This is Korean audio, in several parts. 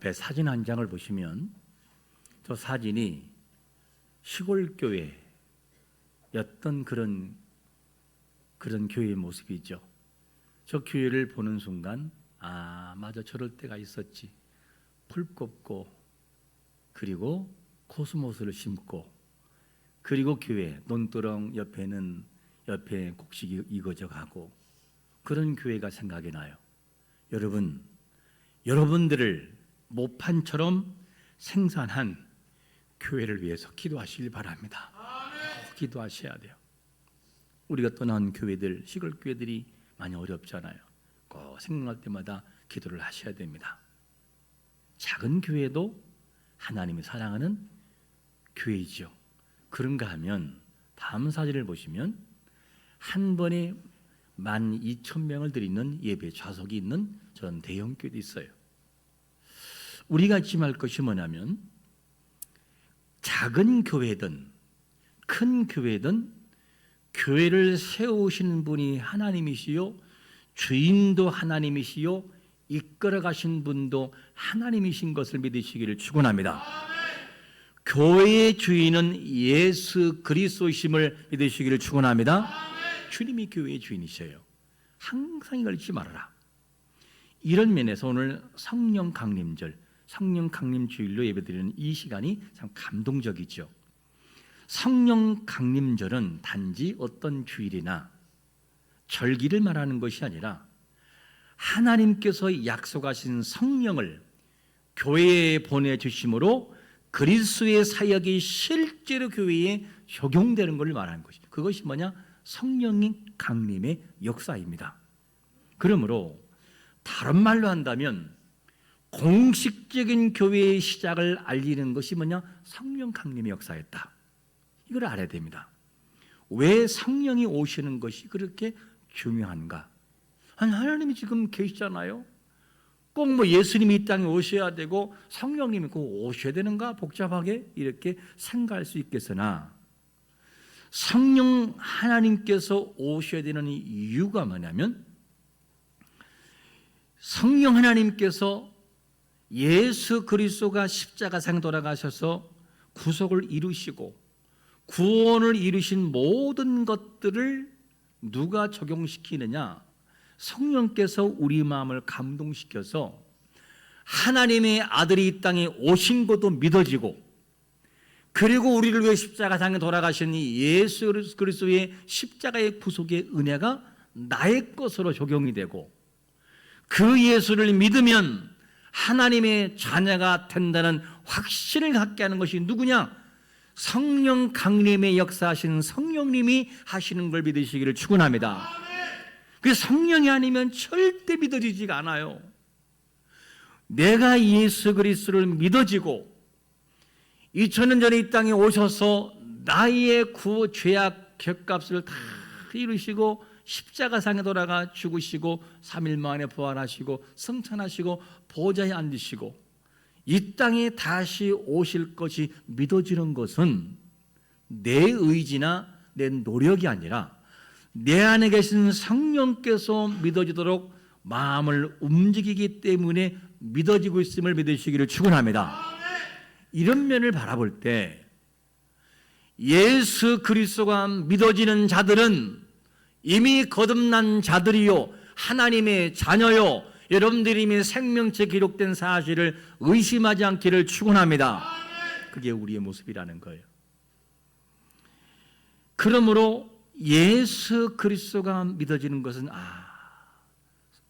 옆에 사진 한 장을 보시면 저 사진이 시골 교회였던 그런 교회의 모습이죠. 저 교회를 보는 순간 맞아, 저럴 때가 있었지. 풀 꼽고 그리고 코스모스를 심고 그리고 교회 논두렁 옆에 곡식이 익어져 가고 그런 교회가 생각이 나요. 여러분들을 모판처럼 생산한 교회를 위해서 기도하시길 바랍니다. 기도하셔야 돼요. 우리가 떠난 교회들, 시골 교회들이 많이 어렵잖아요. 꼭 생각날 때마다 기도를 하셔야 됩니다. 작은 교회도 하나님이 사랑하는 교회이죠. 그런가 하면 다음 사진을 보시면 한 번에 12,000명을 드리는 예배 좌석이 있는 저런 대형 교회도 있어요. 우리가 짐할 것이 뭐냐면 작은 교회든 큰 교회든 교회를 세우시는 분이 하나님이시요 주인도 하나님이시요 이끌어 가신 분도 하나님이신 것을 믿으시기를 축원합니다. 교회의 주인은 예수 그리스도이심을 믿으시기를 축원합니다. 주님이 교회의 주인이셔요. 항상 이걸 잊지 말아라. 이런 면에서 오늘 성령 강림절, 성령 강림주일로 예배드리는 이 시간이 참 감동적이죠. 성령 강림절은 단지 어떤 주일이나 절기를 말하는 것이 아니라 하나님께서 약속하신 성령을 교회에 보내주심으로 그리스도의 사역이 실제로 교회에 적용되는 것을 말하는 것이죠. 그것이 뭐냐? 성령의 강림의 역사입니다. 그러므로 다른 말로 한다면 공식적인 교회의 시작을 알리는 것이 뭐냐? 성령 강림의 역사였다. 이걸 알아야 됩니다. 왜 성령이 오시는 것이 그렇게 중요한가? 하나님이 지금 계시잖아요. 꼭 뭐 예수님이 이 땅에 오셔야 되고 성령님이 꼭 오셔야 되는가? 복잡하게 이렇게 생각할 수 있겠으나 성령 하나님께서 오셔야 되는 이유가 뭐냐면 성령 하나님께서 예수 그리스도가 십자가상 돌아가셔서 구속을 이루시고 구원을 이루신 모든 것들을 누가 적용시키느냐? 성령께서 우리 마음을 감동시켜서 하나님의 아들이 이 땅에 오신 것도 믿어지고 그리고 우리를 위해 십자가상에 돌아가신 이 예수 그리스도의 십자가의 구속의 은혜가 나의 것으로 적용이 되고 그 예수를 믿으면 하나님의 자녀가 된다는 확신을 갖게 하는 것이 누구냐? 성령 강림의 역사하신 성령님이 하시는 걸 믿으시기를 축원합니다. 그 성령이 아니면 절대 믿어지지가 않아요. 내가 예수 그리스도를 믿어지고 2000년 전에 이 땅에 오셔서 나의 죄악 죗값을 다 이루시고 십자가상에 돌아가 죽으시고 3일 만에 부활하시고 승천하시고 보좌에 앉으시고 이 땅에 다시 오실 것이 믿어지는 것은 내 의지나 내 노력이 아니라 내 안에 계신 성령께서 믿어지도록 마음을 움직이기 때문에 믿어지고 있음을 믿으시기를 축원합니다. 이런 면을 바라볼 때 예수 그리스도가 믿어지는 자들은 이미 거듭난 자들이요 하나님의 자녀요 여러분들이 이미 생명체 기록된 사실을 의심하지 않기를 축원합니다. 그게 우리의 모습이라는 거예요. 그러므로 예수 그리스도가 믿어지는 것은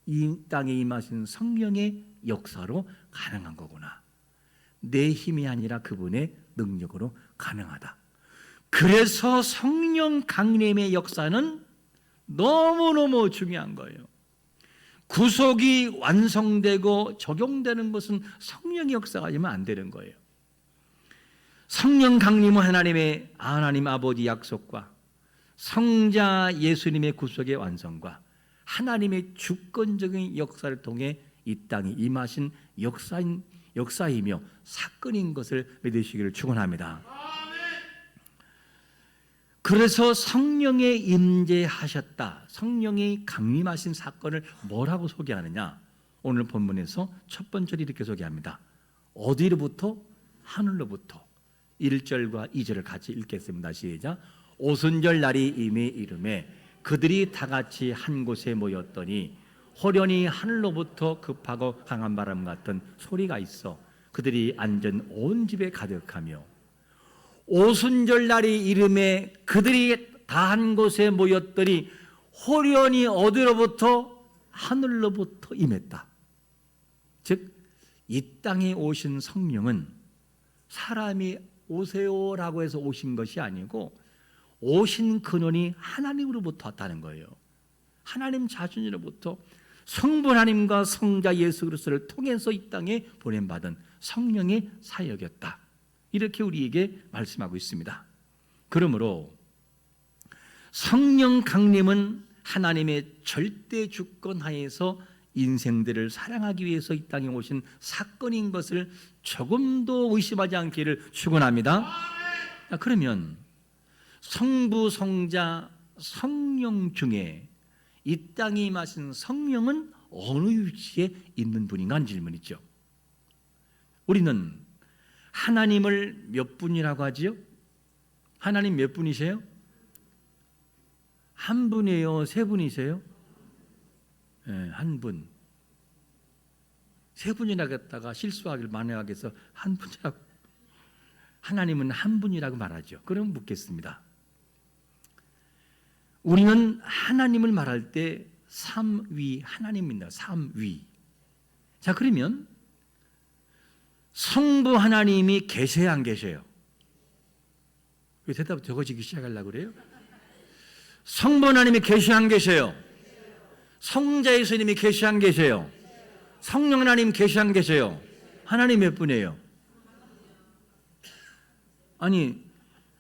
이 땅에 임하신 성령의 역사로 가능한 거구나. 내 힘이 아니라 그분의 능력으로 가능하다. 그래서 성령 강림의 역사는 너무너무 중요한 거예요. 구속이 완성되고 적용되는 것은 성령의 역사가 아니면 안 되는 거예요. 성령 강림은 하나님 아버지 약속과 성자 예수님의 구속의 완성과 하나님의 주권적인 역사를 통해 이 땅에 임하신 역사이며 사건인 것을 믿으시기를 축원합니다. 그래서 성령의 임재하셨다. 성령이 강림하신 사건을 뭐라고 소개하느냐? 오늘 본문에서 첫 번째로 이렇게 소개합니다. 어디로부터? 하늘로부터. 1절과 2절을 같이 읽겠습니다. 시작. 오순절 날이 이미 이르매 그들이 다 같이 한 곳에 모였더니 호련히 하늘로부터 급하고 강한 바람 같은 소리가 있어 그들이 앉은 온 집에 가득하며, 오순절 날이 이르매 그들이 다 한 곳에 모였더니 호련히 어디로부터? 하늘로부터 임했다. 즉 이 땅에 오신 성령은 사람이 오세요라고 해서 오신 것이 아니고 오신 근원이 하나님으로부터 왔다는 거예요. 하나님 자신으로부터 성부 하나님과 성자 예수 그리스도를 통해서 이 땅에 보냄받은 성령의 사역이었다. 이렇게 우리에게 말씀하고 있습니다. 그러므로 성령 강림은 하나님의 절대 주권 하에서 인생들을 사랑하기 위해서 이 땅에 오신 사건인 것을 조금도 의심하지 않기를 축원합니다. 그러면 성부, 성자, 성령 중에 이 땅에 임하신 성령은 어느 위치에 있는 분인가 하는 질문이죠. 우리는 하나님을 몇 분이라고 하지요? 하나님 몇 분이세요? 한 분이에요? 세 분이세요? 네, 한 분. 세 분이라고 했다가 실수하기를 만회하기 위해서 한 분이라고. 하나님은 한 분이라고 말하죠. 그럼 묻겠습니다. 우리는 하나님을 말할 때 삼위 하나님입니다. 삼위. 자, 그러면 성부 하나님이 계세요, 안 계세요? 왜 대답 적어지기 시작하려고 그래요? 성부 하나님이 계세요, 안 계세요? 성자 예수님이 계세요, 안 계세요? 성령 하나님 계세요, 안 계세요? 하나님 몇 분이에요? 아니,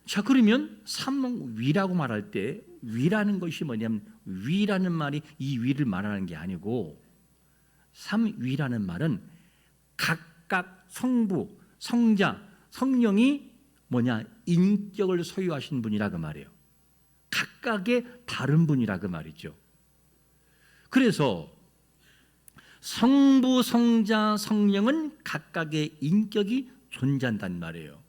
자, 그러면 삼위라고 말할 때 위라는 것이 뭐냐면, 위라는 말이 이 위를 말하는 게 아니고, 삼위라는 말은 각각 성부, 성자, 성령이 뭐냐? 인격을 소유하신 분이라 그 말이에요. 각각의 다른 분이라 그 말이죠. 그래서 성부, 성자, 성령은 각각의 인격이 존재한단 말이에요.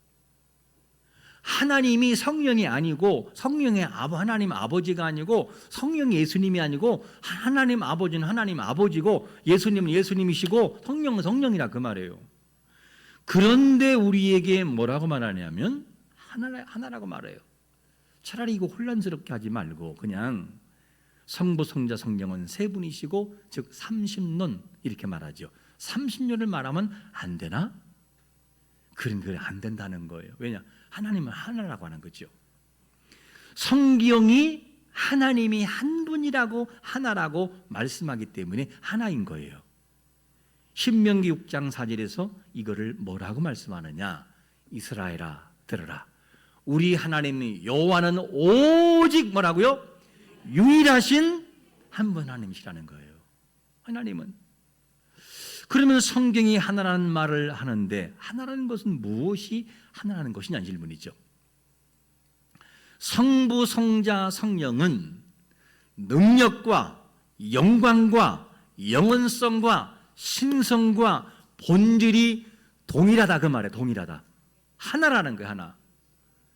하나님이 성령이 아니고, 성령의 하나님 아버지가 아니고, 성령이 예수님이 아니고, 하나님 아버지는 하나님 아버지고, 예수님은 예수님이시고, 성령은 성령이라 그 말이에요. 그런데 우리에게 뭐라고 말하냐면 하나라고 말해요. 차라리 이거 혼란스럽게 하지 말고 그냥 성부, 성자, 성령은 세 분이시고, 즉 30론 이렇게 말하죠. 30론을 말하면 안 되나? 그건 안 된다는 거예요. 왜냐? 하나님은 하나라고 하는 거죠. 성경이 하나님이 한 분이라고, 하나라고 말씀하기 때문에 하나인 거예요. 신명기 6장 4절에서 이거를 뭐라고 말씀하느냐? 이스라엘아 들으라. 우리 하나님 여호와는 오직 뭐라고요? 유일하신 한 분 하나님이시라는 거예요. 하나님은. 그러면 성경이 하나라는 말을 하는데 하나라는 것은 무엇이 하나라는 것이냐 질문이죠. 성부, 성자, 성령은 능력과 영광과 영원성과 신성과 본질이 동일하다 그 말이에요. 동일하다. 하나라는 거예요. 하나.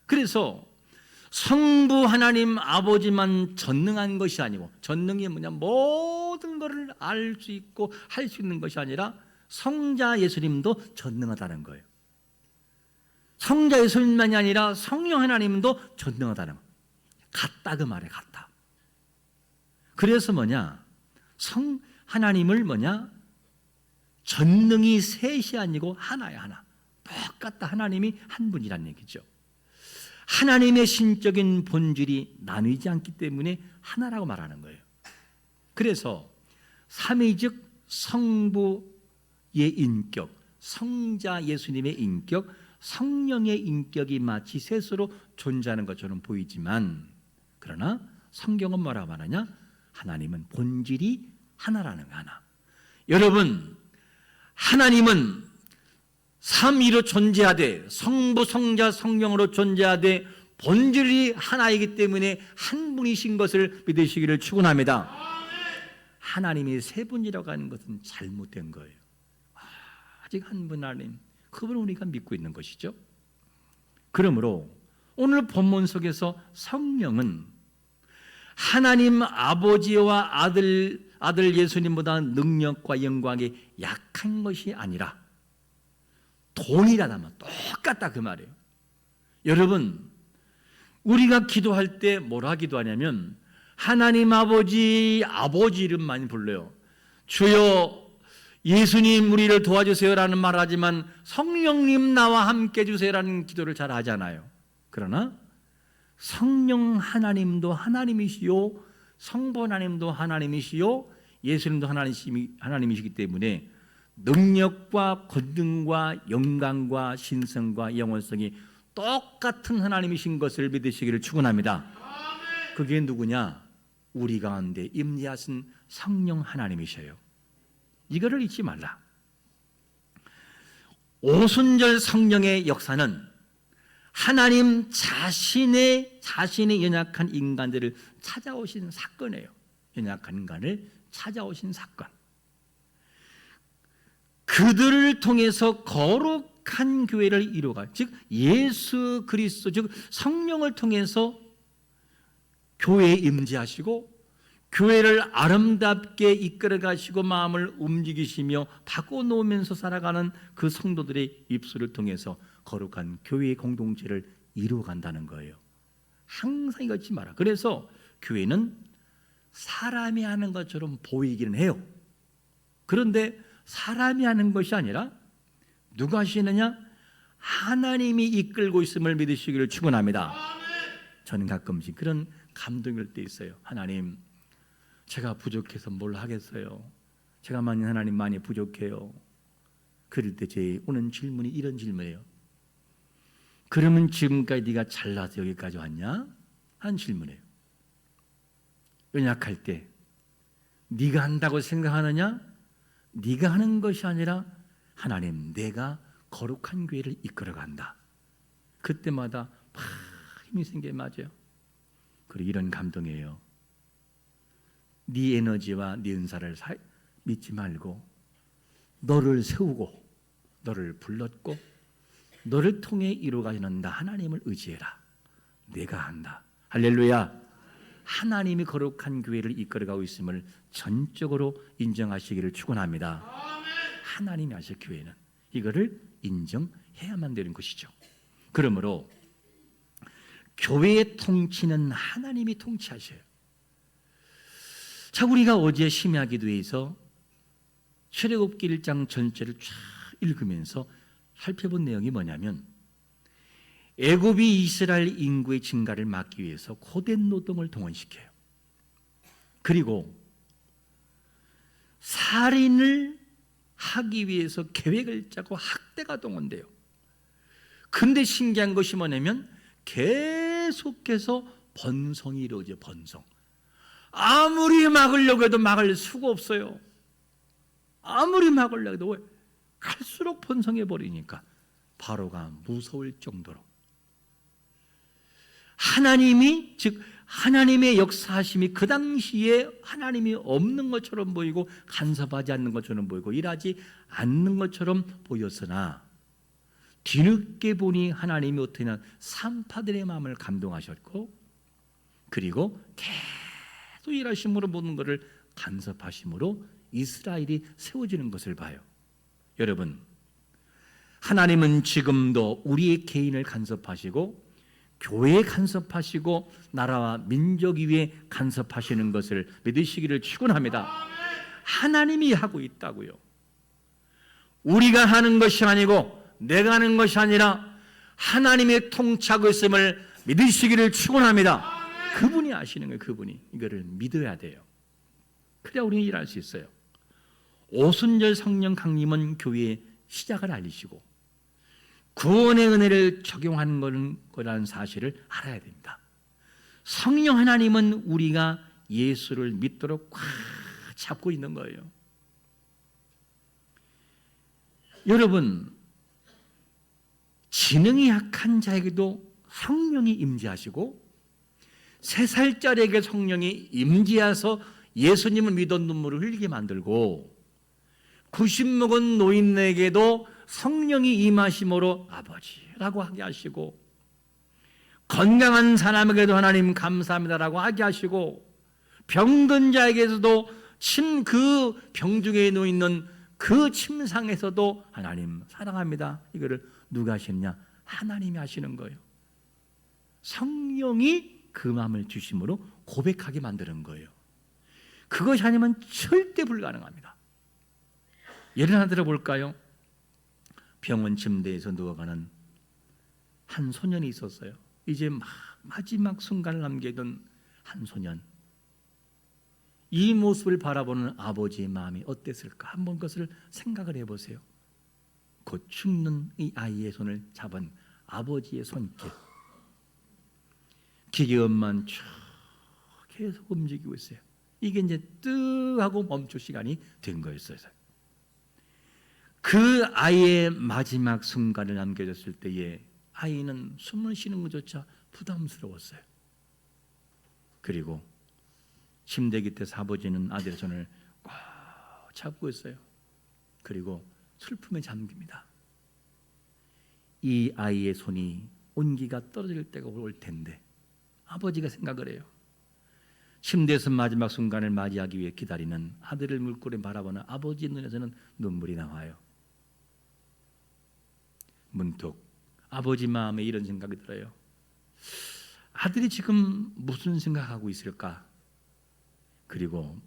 그래서 성부 하나님 아버지만 전능한 것이 아니고, 전능이 뭐냐, 모든 것을 알 수 있고 할 수 있는 것이 아니라 성자 예수님도 전능하다는 거예요. 성자 예수님만이 아니라 성령 하나님도 전능하다는 거예요. 같다 그 말이에요. 같다. 그래서 뭐냐, 하나님을 뭐냐, 전능이 셋이 아니고 하나야. 하나. 똑같다. 하나님이 한 분이란 얘기죠. 하나님의 신적인 본질이 나뉘지 않기 때문에 하나라고 말하는 거예요. 그래서 삼위 즉 성부의 인격, 성자 예수님의 인격, 성령의 인격이 마치 셋으로 존재하는 것처럼 보이지만, 그러나 성경은 뭐라고 말하냐? 하나님은 본질이 하나라는 거. 하나. 여러분, 하나님은 삼위로 존재하되, 성부, 성자, 성령으로 존재하되 본질이 하나이기 때문에 한 분이신 것을 믿으시기를 축원합니다. 하나님이 세 분이라고 하는 것은 잘못된 거예요. 아직 한 분 하나님, 그분을 우리가 믿고 있는 것이죠. 그러므로 오늘 본문 속에서 성령은 하나님 아버지와 아들 예수님보다 능력과 영광이 약한 것이 아니라 동일하다면 똑같다 그 말이에요. 여러분, 우리가 기도할 때 뭐라 기도하냐면 하나님 아버지 이름만 불러요. 주여 예수님 우리를 도와주세요라는 말하지만 성령님 나와 함께 해주세요라는 기도를 잘 하잖아요. 그러나 성령 하나님도 하나님이시요, 성부 하나님도 하나님이시요, 예수님도 하나님이시기 때문에 능력과 권능과 영광과 신성과 영원성이 똑같은 하나님이신 것을 믿으시기를 축원합니다. 그게 누구냐? 우리 가운데 임재하신 성령 하나님이셔요. 이거를 잊지 말라. 오순절 성령의 역사는 하나님 자신의 연약한 인간들을 찾아오신 사건이에요. 연약한 인간을 찾아오신 사건. 그들을 통해서 거룩한 교회를 이루어가, 즉 예수 그리스도, 즉 성령을 통해서 교회에 임재하시고 교회를 아름답게 이끌어 가시고 마음을 움직이시며 바꿔놓으면서 살아가는 그 성도들의 입술을 통해서 거룩한 교회의 공동체를 이루어간다는 거예요. 항상 이거 잊지 마라. 그래서 교회는 사람이 하는 것처럼 보이기는 해요. 그런데 사람이 하는 것이 아니라 누가 하시느냐? 하나님이 이끌고 있음을 믿으시기를 축원합니다. 저는 가끔씩 그런 감동이 올 때 있어요. 하나님, 제가 부족해서 뭘 하겠어요? 제가 하나님 많이 부족해요. 그럴 때 제 오는 질문이 이런 질문이에요. 그러면 지금까지 네가 잘나서 여기까지 왔냐? 하는 질문이에요. 연약할 때 네가 한다고 생각하느냐? 네가 하는 것이 아니라 하나님, 내가 거룩한 교회를 이끌어간다. 그때마다 막 힘이 생겨요. 맞아요. 그리고 이런 감동이에요. 네 에너지와 네 은사를 믿지 말고 너를 세우고 너를 불렀고 너를 통해 이루어가는 나 하나님을 의지해라. 내가 한다. 할렐루야. 하나님이 거룩한 교회를 이끌어가고 있음을 전적으로 인정하시기를 축원합니다. 하나님이 하실 교회는 이거를 인정해야만 되는 것이죠. 그러므로 교회의 통치는 하나님이 통치하셔요. 자, 우리가 어제 심야기도에서 출애굽기 1장 전체를 쫙 읽으면서 살펴본 내용이 뭐냐면 애굽이 이스라엘 인구의 증가를 막기 위해서 고된 노동을 동원시켜요. 그리고 살인을 하기 위해서 계획을 짜고 학대가 동원돼요. 근데 신기한 것이 뭐냐면 계속해서 번성이 이루어져요. 번성. 아무리 막으려고 해도 막을 수가 없어요. 아무리 막으려고 해도 왜? 갈수록 번성해 버리니까 바로가 무서울 정도로 하나님이, 즉 하나님의 역사하심이 그 당시에 하나님이 없는 것처럼 보이고 간섭하지 않는 것처럼 보이고 일하지 않는 것처럼 보였으나 뒤늦게 보니 하나님이 어떻게 하냐, 산파들의 마음을 감동하셨고 그리고 계속 일하심으로 모든 것을 간섭하심으로 이스라엘이 세워지는 것을 봐요. 여러분, 하나님은 지금도 우리의 개인을 간섭하시고 교회에 간섭하시고 나라와 민족 위에 간섭하시는 것을 믿으시기를 축원합니다. 하나님이 하고 있다고요. 우리가 하는 것이 아니고 내가 하는 것이 아니라 하나님의 통치하고 있음을 믿으시기를 축원합니다. 그분이 아시는 거예요. 그분이. 이거를 믿어야 돼요. 그래야 우리는 일할 수 있어요. 오순절 성령 강림은 교회의 시작을 알리시고 구원의 은혜를 적용하는 거라는 사실을 알아야 됩니다. 성령 하나님은 우리가 예수를 믿도록 꽉 잡고 있는 거예요. 여러분, 지능이 약한 자에게도 성령이 임재하시고 3살짜리에게 성령이 임재하서 예수님을 믿어 눈물을 흘리게 만들고 90 먹은 노인에게도 성령이 임하심으로 아버지라고 하게 하시고, 건강한 사람에게도 하나님 감사합니다라고 하게 하시고, 병든 자에게서도 그 병중에 누워 있는 그 침상에서도 하나님 사랑합니다, 이거를 누가 하시느냐? 하나님이 하시는 거예요. 성령이 그 마음을 주심으로 고백하게 만드는 거예요. 그것이 아니면 절대 불가능합니다. 예를 하나 들어볼까요? 병원 침대에서 누워가는 한 소년이 있었어요. 이제 마지막 순간을 남기던 한 소년. 이 모습을 바라보는 아버지의 마음이 어땠을까? 한번 그것을 생각을 해보세요. 곧 죽는 이 아이의 손을 잡은 아버지의 손길. 기계음만 쭉 계속 움직이고 있어요. 이게 이제 뜨 하고 멈출 시간이 된 거였어요. 그 아이의 마지막 순간을 남겨졌을 때에 아이는 숨을 쉬는 것조차 부담스러웠어요. 그리고 침대 곁에서 아버지는 아들의 손을 꽉 잡고 있어요. 그리고 슬픔에 잠깁니다. 이 아이의 손이 온기가 떨어질 때가 올 텐데 아버지가 생각을 해요. 침대에서 마지막 순간을 맞이하기 위해 기다리는 아들을 물꼬에 바라보는 아버지 눈에서는 눈물이 나와요. 문득 아버지 마음에 이런 생각이 들어요. 아들이 지금 무슨 생각하고 있을까? 그리고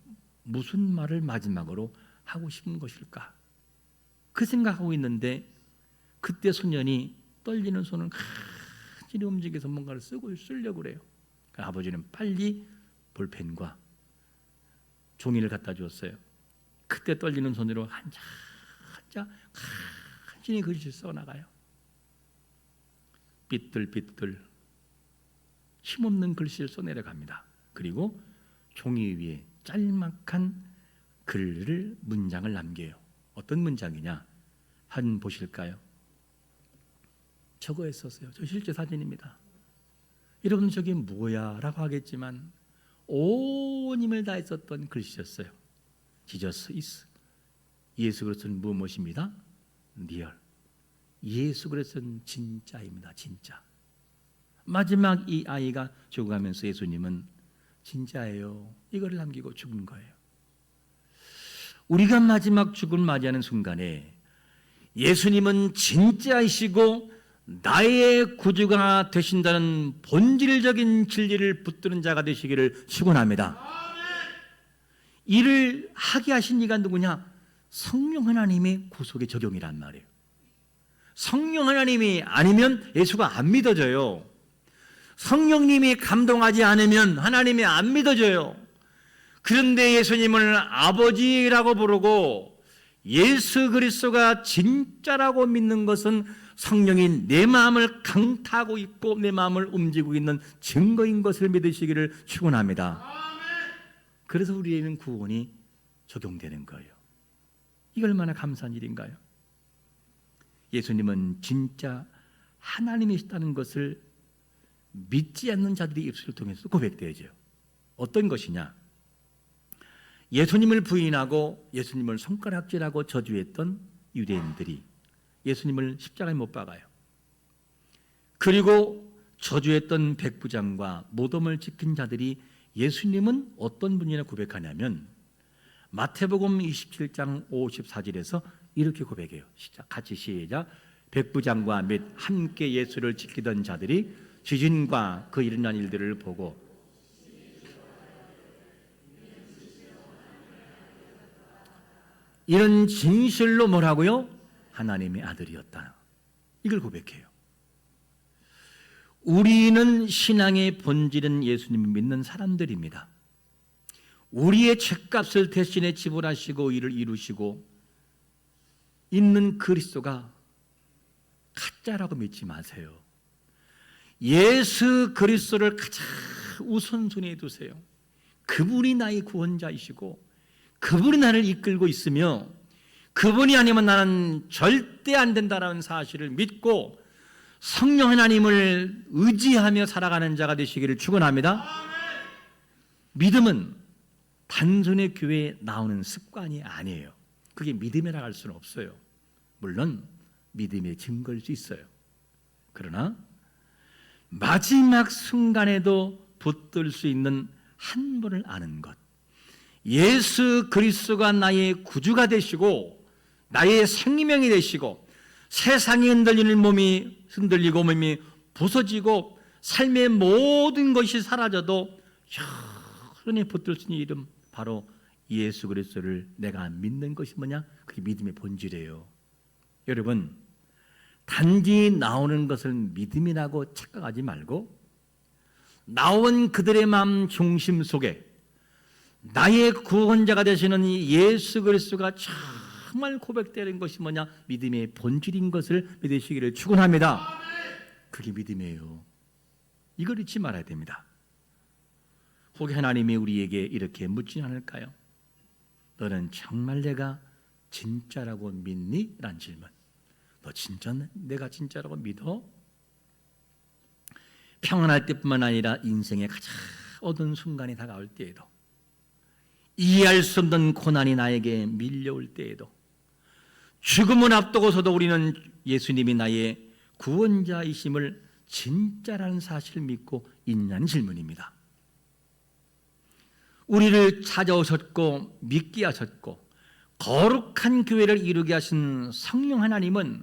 무슨 말을 마지막으로 하고 싶은 것일까? 그 생각하고 있는데 그때 소년이 떨리는 손을 간신히 움직여서 뭔가를 쓰려고 그래요. 아버지는 빨리 볼펜과 종이를 갖다 주었어요. 그때 떨리는 손으로 한자 간신히 글씨를 써나가요. 삐뚤삐뚤 힘없는 글씨를 써내려갑니다. 그리고 종이 위에 짤막한 글을 문장을 남겨요. 어떤 문장이냐? 한 보실까요? 저거 했었어요. 저 실제 사진입니다. 여러분 저게 뭐야? 라고 하겠지만 온 힘을 다했었던 글씨였어요. Jesus is. 예수 그리스도는 무엇입니다? 리얼. 예수 그리스도는 진짜입니다. 진짜. 마지막 이 아이가 죽어가면서 예수님은 진짜예요, 이거를 남기고 죽은 거예요. 우리가 마지막 죽음을 맞이하는 순간에 예수님은 진짜이시고 나의 구주가 되신다는 본질적인 진리를 붙드는 자가 되시기를 축원합니다. 이를 하게 하신 이가 누구냐? 성령 하나님의 구속의 적용이란 말이에요. 성령 하나님이 아니면 예수가 안 믿어져요. 성령님이 감동하지 않으면 하나님이 안 믿어져요. 그런데 예수님을 아버지라고 부르고 예수 그리스도가 진짜라고 믿는 것은 성령이 내 마음을 강타하고 있고 내 마음을 움직이고 있는 증거인 것을 믿으시기를 축원합니다. 그래서 우리에게는 구원이 적용되는 거예요. 이게 얼마나 감사한 일인가요? 예수님은 진짜 하나님이시다는 것을 믿지 않는 자들의 입술을 통해서 고백되어져요. 어떤 것이냐? 예수님을 부인하고 예수님을 손가락질하고 저주했던 유대인들이 예수님을 십자가에 못 박아요. 그리고 저주했던 백부장과 모덤을 지킨 자들이 예수님은 어떤 분이나 고백하냐면 마태복음 27장 54절에서 이렇게 고백해요. 같이 시작. 백부장과 및 함께 예수를 지키던 자들이 지진과 그 일어난 일들을 보고 이런 진실로 뭐라고요? 하나님의 아들이었다. 이걸 고백해요. 우리는 신앙의 본질은 예수님을 믿는 사람들입니다. 우리의 죄값을 대신에 지불하시고 이를 이루시고 있는 그리스도가 가짜라고 믿지 마세요. 예수 그리스도를 가장 우선순위에 두세요. 그분이 나의 구원자이시고 그분이 나를 이끌고 있으며 그분이 아니면 나는 절대 안 된다라는 사실을 믿고 성령 하나님을 의지하며 살아가는 자가 되시기를 축원합니다. 믿음은 단순히 교회에 나오는 습관이 아니에요. 그게 믿음이라 할 수는 없어요. 물론 믿음의 증거일 수 있어요. 그러나 마지막 순간에도 붙들 수 있는 한 분을 아는 것, 예수 그리스도가 나의 구주가 되시고 나의 생명이 되시고 세상이 흔들리고 몸이 부서지고 삶의 모든 것이 사라져도 여전히 붙들 수 있는 이름, 바로 예수 그리스도를 내가 믿는 것이 뭐냐? 그게 믿음의 본질이에요. 여러분, 단지 나오는 것을 믿음이라고 착각하지 말고 나온 그들의 마음 중심 속에 나의 구원자가 되시는 이 예수 그리스도가 정말 고백되는 것이 뭐냐? 믿음의 본질인 것을 믿으시기를 축원합니다. 그게 믿음이에요. 이걸 잊지 말아야 됩니다. 혹 하나님이 우리에게 이렇게 묻지 않을까요? 너는 정말 내가 진짜라고 믿니? 라는 질문. 너 진짜 내가 진짜라고 믿어? 평안할 때뿐만 아니라 인생의 가장 어두운 순간이 다가올 때에도, 이해할 수 없는 고난이 나에게 밀려올 때에도, 죽음을 앞두고서도 우리는 예수님이 나의 구원자이심을 진짜라는 사실을 믿고 있냐는 질문입니다. 우리를 찾아오셨고 믿게 하셨고 거룩한 교회를 이루게 하신 성령 하나님은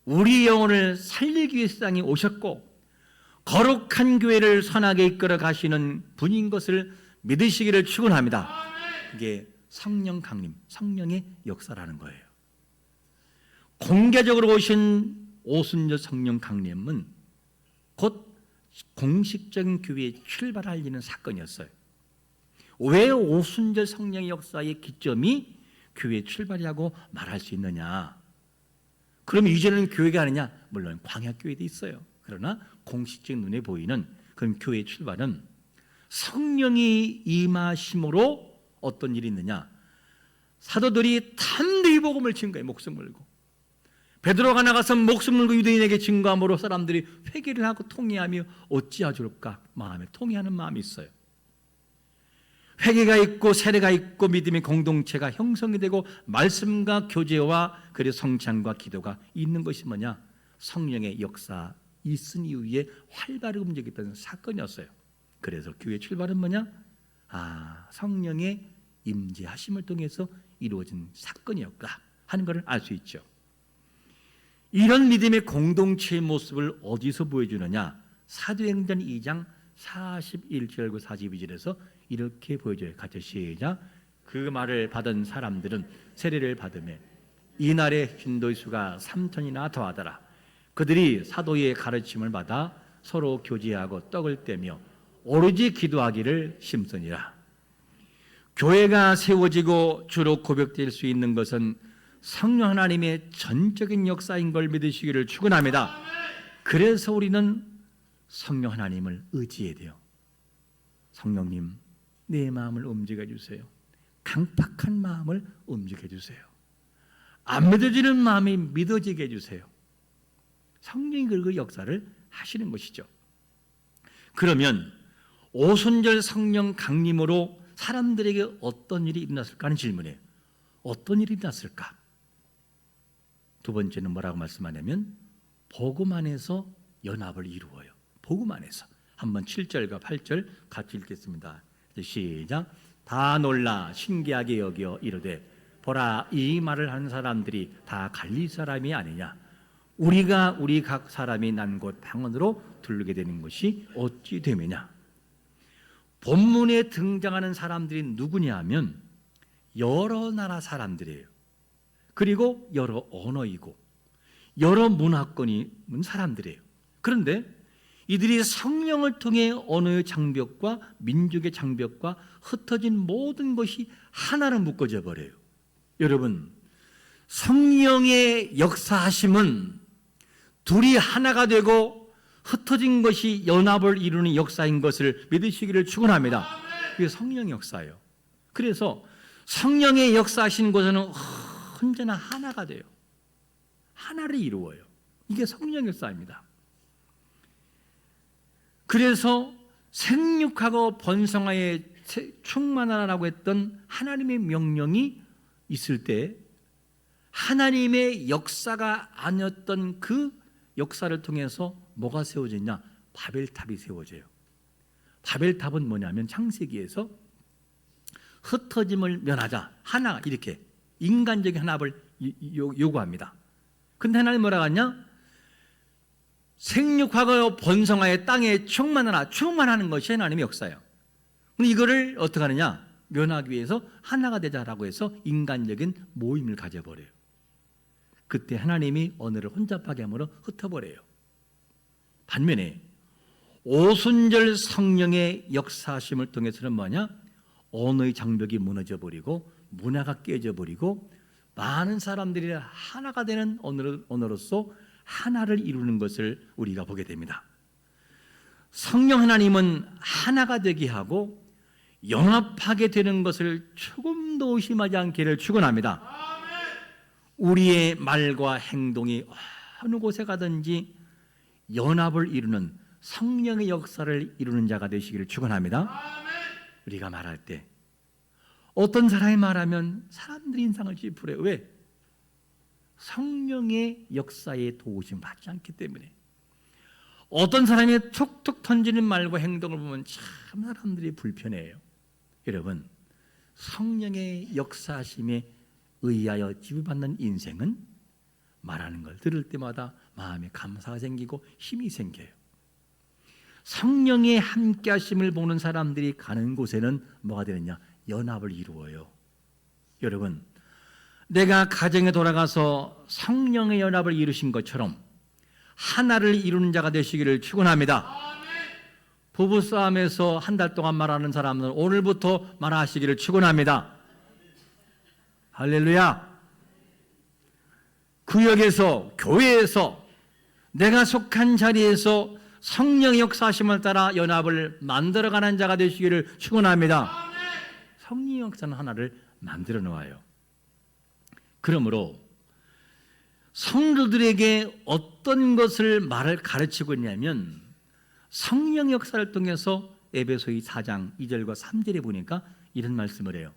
우리 영혼을 살리기 위해 세상에 오셨고 거룩한 교회를 선하게 이끌어 가시는 분인 것을 믿으시기를 축원합니다. 이게 성령 강림, 성령의 역사라는 거예요. 공개적으로 오신 오순절 성령 강림은 곧 공식적인 교회의 출발을 알리는 사건이었어요. 왜 오순절 성령의 역사의 기점이 교회의 출발이라고 말할 수 있느냐? 그럼 이제는 교회가 아니냐? 물론 광야교회도 있어요. 그러나 공식적인 눈에 보이는 그런 교회의 출발은 성령이 임하심으로 어떤 일이 있느냐? 사도들이 담대히 복음을 증거해 목숨 걸고, 베드로가 나가서 목숨 걸고 유대인에게 증거함으로 사람들이 회개를 하고 통회하며 어찌하줄까 마음에 통회하는 마음이 있어요. 회개가 있고 세례가 있고 믿음의 공동체가 형성이 되고 말씀과 교제와 그리고 성찬과 기도가 있는 것이 뭐냐? 성령의 역사 있은 이후에 활발히 움직였던 사건이었어요. 그래서 교회의 출발은 뭐냐? 성령의 임재하심을 통해서 이루어진 사건이었다 하는 것을 알 수 있죠. 이런 믿음의 공동체의 모습을 어디서 보여주느냐? 사도행전 2장 41절과 42절에서 이렇게 보여줘요. 같이 시작. 그 말을 받은 사람들은 세례를 받으며 이날에 신도의 수가 3,000이나 더하더라. 그들이 사도의 가르침을 받아 서로 교제하고 떡을 떼며 오로지 기도하기를 심쓰니라. 교회가 세워지고 주로 고백될 수 있는 것은 성령 하나님의 전적인 역사인 걸 믿으시기를 축원합니다. 그래서 우리는 성령 하나님을 의지해야 돼요. 성령님, 내 마음을 움직여 주세요. 강팍한 마음을 움직여 주세요. 안 믿어지는 마음이 믿어지게 해주세요. 성령이 그 역사를 하시는 것이죠. 그러면 오순절 성령 강림으로 사람들에게 어떤 일이 일어났을까 하는 질문이에요. 어떤 일이 일어났을까? 두 번째는 뭐라고 말씀하냐면 복음 안에서 연합을 이루어요. 복음 안에서. 한번 7절과 8절 같이 읽겠습니다. 시작. 다 놀라 신기하게 여겨 이르되 보라, 이 말을 하는 사람들이 다 갈릴리 사람이 아니냐? 우리가 우리 각 사람이 난 곳 방언으로 들르게 되는 것이 어찌 되느냐? 본문에 등장하는 사람들이 누구냐 하면 여러 나라 사람들이에요. 그리고 여러 언어이고 여러 문화권이 있는 사람들이에요. 그런데 이들이 성령을 통해 언어의 장벽과 민족의 장벽과 흩어진 모든 것이 하나로 묶어져 버려요. 여러분, 성령의 역사하심은 둘이 하나가 되고 흩어진 것이 연합을 이루는 역사인 것을 믿으시기를 축원합니다. 그게 성령의 역사예요. 그래서 성령의 역사하시는 곳에는 언제나 하나가 돼요. 하나를 이루어요. 이게 성령의 역사입니다. 그래서 생육하고 번성하에 충만하라고 했던 하나님의 명령이 있을 때 하나님의 역사가 아니었던 그 역사를 통해서 뭐가 세워졌냐? 바벨탑이 세워져요. 바벨탑은 뭐냐면 창세기에서 흩어짐을 면하자, 하나, 이렇게 인간적인 하나를 요구합니다. 근데 하나님 뭐라고 하냐? 생육하고 번성하여 땅에 충만하는 것이 하나님의 역사예요. 근데 이거를 어떻게 하느냐? 면하기 위해서 하나가 되자라고 해서 인간적인 모임을 가져버려요. 그때 하나님이 언어를 혼잡하게 함으로 흩어버려요. 반면에 오순절 성령의 역사하심을 통해서는 뭐냐? 언어의 장벽이 무너져버리고 문화가 깨져버리고 많은 사람들이 하나가 되는 언어로서 하나를 이루는 것을 우리가 보게 됩니다. 성령 하나님은 하나가 되게 하고 연합하게 되는 것을 조금도 의심하지 않기를 축원합니다. 우리의 말과 행동이 어느 곳에 가든지 연합을 이루는 성령의 역사를 이루는 자가 되시기를 축원합니다. 우리가 말할 때 어떤 사람이 말하면 사람들이 인상을 찌푸려요. 왜? 성령의 역사에 도우심 받지 않기 때문에. 어떤 사람이 툭툭 던지는 말과 행동을 보면 참 사람들이 불편해요. 여러분, 성령의 역사하심에 의하여 지배받는 인생은 말하는 걸 들을 때마다 마음에 감사가 생기고 힘이 생겨요. 성령의 함께하심을 보는 사람들이 가는 곳에는 뭐가 되느냐? 연합을 이루어요. 여러분, 내가 가정에 돌아가서 성령의 연합을 이루신 것처럼 하나를 이루는 자가 되시기를 축원합니다. 부부싸움에서 한 달 동안 말하는 사람은 오늘부터 말하시기를 축원합니다. 할렐루야. 구역에서, 교회에서, 내가 속한 자리에서 성령의 역사하심을 따라 연합을 만들어가는 자가 되시기를 축원합니다. 성령의 역사는 하나를 만들어 놓아요. 그러므로 성도들에게 어떤 것을 가르치고 있냐면 성령 역사를 통해서 에베소의 4장 2절과 3절에 보니까 이런 말씀을 해요.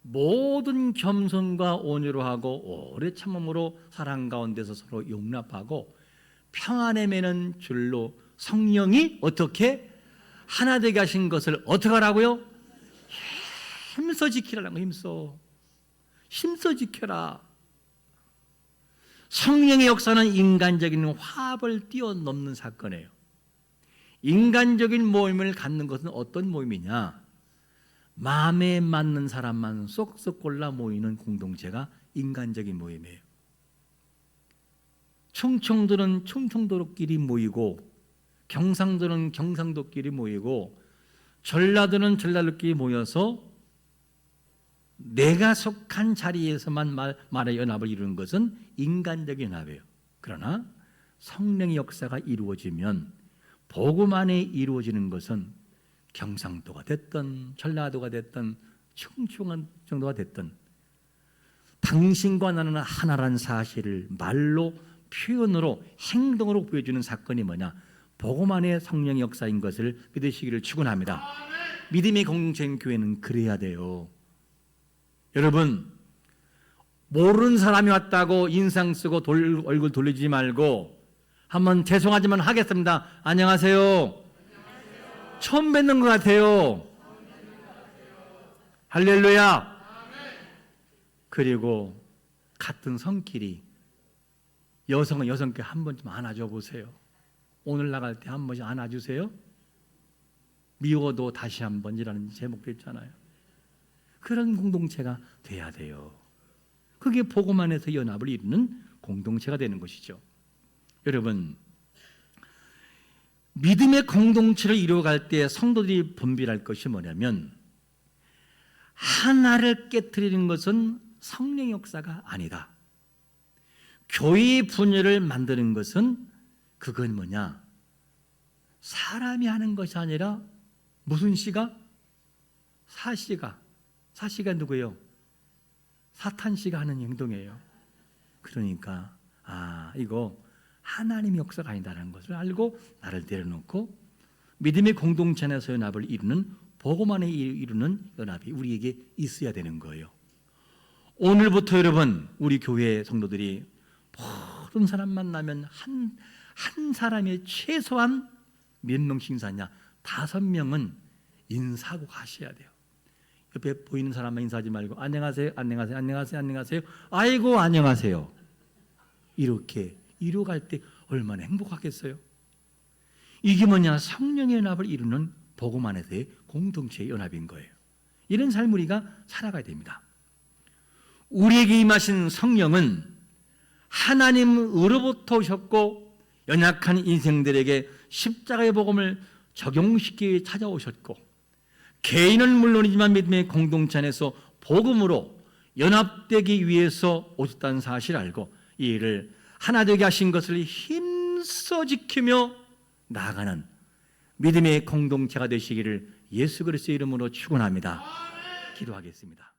모든 겸손과 온유로 하고 오래 참음으로 사랑 가운데서 서로 용납하고 평안에 매는 줄로 성령이 어떻게 하나 되게 하신 것을 어떻게 하라고요? 힘써 지키라는 거. 힘써 지켜라. 성령의 역사는 인간적인 화합을 뛰어넘는 사건이에요. 인간적인 모임을 갖는 것은 어떤 모임이냐? 마음에 맞는 사람만 쏙쏙 골라 모이는 공동체가 인간적인 모임이에요. 충청도는 충청도끼리 모이고 경상도는 경상도끼리 모이고 전라도는 전라도끼리 모여서 내가 속한 자리에서만 말의 연합을 이루는 것은 인간적인 연합이에요. 그러나 성령의 역사가 이루어지면 복음 안에 이루어지는 것은 경상도가 됐든 전라도가 됐든 충청도가 됐든 당신과 나는 하나라는 사실을 말로 표현으로 행동으로 보여주는 사건이 뭐냐? 복음 안에 성령의 역사인 것을 믿으시기를 축원합니다. 믿음의 공동체인 교회는 그래야 돼요. 여러분, 모르는 사람이 왔다고 인상 쓰고 얼굴 돌리지 말고 한번 죄송하지만 하겠습니다. 안녕하세요. 처음 뵙는 것 같아요. 할렐루야. 그리고 같은 성끼리 여성은 여성께 한 번 좀 안아줘 보세요. 오늘 나갈 때 한 번씩 안아주세요. 미워도 다시 한 번이라는 제목도 있잖아요. 그런 공동체가 돼야 돼요. 그게 복음 안에서 연합을 이루는 공동체가 되는 것이죠. 여러분, 믿음의 공동체를 이루어갈 때 성도들이 분별할 것이 뭐냐면 하나를 깨트리는 것은 성령의 역사가 아니다. 교회의 분열을 만드는 것은 그건 뭐냐? 사람이 하는 것이 아니라 무슨 씨가? 사씨가 누구예요? 사탄 씨가 하는 행동이에요. 그러니까 이거 하나님의 역사가 아니다라는 것을 알고 나를 내려놓고 믿음의 공동체 안에서 연합을 이루는 복음 안에 이루는 연합이 우리에게 있어야 되는 거예요. 오늘부터 여러분 우리 교회 성도들이 모든 사람 만나면 한 사람의 최소한 몇 명씩 인사하냐? 5명은 인사하고 가셔야 돼요. 옆에 보이는 사람만 인사하지 말고 안녕하세요, 안녕하세요, 안녕하세요, 안녕하세요. 아이고 안녕하세요. 이렇게 이루어갈 때 얼마나 행복하겠어요? 이게 뭐냐? 성령의 연합을 이루는 복음 안에서의 공동체의 연합인 거예요. 이런 삶을 우리가 살아가야 됩니다. 우리에게 임하신 성령은 하나님으로부터 오셨고 연약한 인생들에게 십자가의 복음을 적용시키기 찾아오셨고 개인은 물론이지만 믿음의 공동체 안에서 복음으로 연합되기 위해서 오셨다는 사실을 알고 이 일을 하나 되게 하신 것을 힘써 지키며 나아가는 믿음의 공동체가 되시기를 예수 그리스도의 이름으로 축원합니다. 기도하겠습니다.